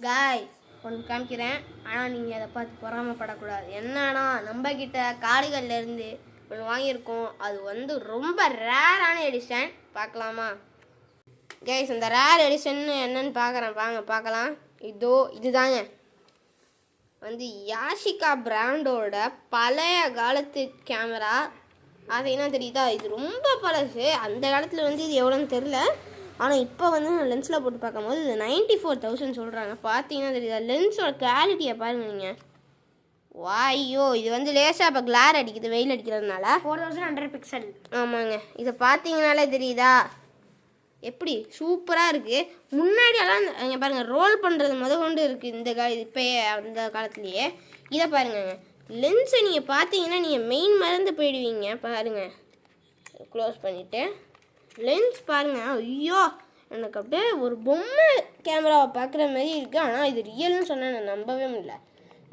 Guys ஒன்று காமிக்கிறேன். ஆனால் நீங்கள் அதை பார்த்து பொறாமப்படக்கூடாது. என்னன்னா நம்மக்கிட்ட காடுகள்லேருந்து ஒன்று வாங்கியிருக்கோம். அது வந்து ரொம்ப ரேரான எடிஷன். பார்க்கலாமா கைஸ்? இந்த ரேர் எடிஷன் என்னன்னு பார்க்கலாம். இதுதாங்க வந்து யாஷிகா பிராண்டோட பழைய காலத்து கேமரா. அது என்ன தெரியுதா? இது ரொம்ப பழசு. அந்த காலத்தில் வந்து இது எவ்வளோன்னு தெரில. ஆனால் இப்போ வந்து லென்ஸில் போட்டு பார்க்கும்போது இது 94,000 சொல்கிறாங்க. பார்த்தீங்கன்னா தெரியுதா? லென்ஸோட குவாலிட்டியை பாருங்கள் நீங்கள். வாய்யோ, இது வந்து லேசாக இப்போ கிளார் அடிக்குது வெயில் அடிக்கிறதுனால. 4100 பிக்சல். ஆமாங்க, இதை பார்த்தீங்கனாலே தெரியுதா எப்படி சூப்பராக இருக்குது. முன்னாடியெல்லாம் இங்கே பாருங்கள் ரோல் பண்ணுறது கொண்டு இருக்குது இந்த இப்போயே அந்த காலத்துலேயே. இதை பாருங்க, லென்ஸை நீங்கள் பார்த்தீங்கன்னா நீங்கள் மெயின் மறந்து போயிடுவீங்க. பாருங்கள், க்ளோஸ் பண்ணிவிட்டு லென்ஸ் பாருங்கள். ஐயோ, எனக்கு அப்படியே ஒரு பொம்மை கேமராவை பார்க்குற மாதிரி இருக்குது. ஆனால் இது ரியல்னு சொன்னால் நான் நம்பவே முடியல.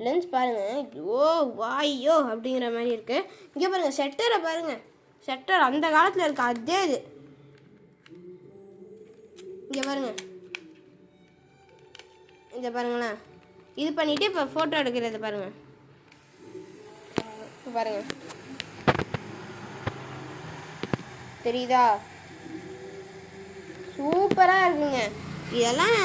லென்ஸ் பாருங்கள், ஓ வாய்யோ அப்படிங்கிற மாதிரி இருக்குது. இங்கே பாருங்கள் ஷட்டரை பாருங்கள். ஷட்டர் அந்த காலத்தில் இருக்குது, அதே இது. இங்கே பாருங்கள், இதை பாருங்களேன். இது பண்ணிவிட்டு இப்போ ஃபோட்டோ எடுக்கிறது பாருங்கள். பாருங்கள் தெரியுதா? சூப்பராக இருக்குங்க. இதெல்லாம்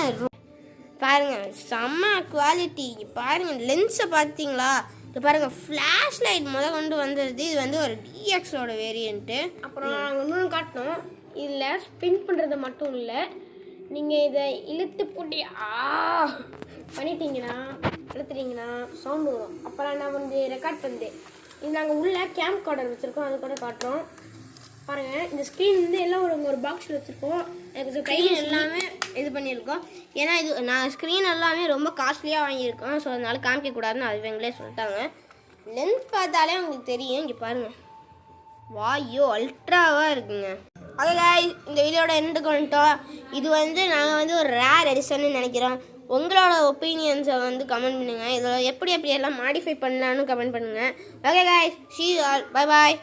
பாருங்கள் செம்ம குவாலிட்டி. பாருங்கள் லென்ஸை பார்த்தீங்களா? இது பாருங்கள் ஃப்ளாஷ் லைட் கொண்டு வந்துடுது. இது வந்து ஒரு டிஎக்ஸோட வேரியண்ட்டு. அப்புறம் நாங்கள் இன்னொன்று காட்டினோம். இதில் ஸ்பின் பண்ணுறது மட்டும் இல்லை, நீங்கள் இதை இழுத்து போட்டி பண்ணிட்டீங்கன்னா இழுத்துட்டீங்கன்னா சவுண்டு வரும். அப்புறம் நான் வந்து ரெக்கார்ட் பண்ணுது. இது நாங்கள் உள்ள கேம் கார்டர் வச்சுருக்கோம், அது கூட காட்டுறோம். பாருங்கள், இந்த ஸ்க்ரீன் வந்து எல்லாம் ஒரு பாக்ஸில் வச்சுருக்கோம். எனக்கு ஸ்க்ரீன் எல்லாமே இது பண்ணியிருக்கோம். ஏன்னா இது நான் ஸ்க்ரீன் எல்லாமே ரொம்ப காஸ்ட்லியாக வாங்கியிருக்கோம். ஸோ அதனால காமிக்கக்கூடாதுன்னு அது இவங்களே சொல்லிட்டாங்க. லென்ஸ் பார்த்தாலே உங்களுக்கு தெரியும். இங்கே பாருங்கள், வாயோ அல்ட்ராவாக இருக்குங்க. அதே இந்த வீடியோட எண்டுக்கு வந்துட்டோம். இது வந்து நாங்கள் வந்து ஒரு ரேர் எடிஷன்னு நினைக்கிறோம். உங்களோட ஒப்பீனியன்ஸை வந்து கமெண்ட் பண்ணுங்கள். இதில் எப்படி எப்படியெல்லாம் மாடிஃபை பண்ணலான்னு கமெண்ட் பண்ணுங்கள். Okay guys, see you all. Bye bye.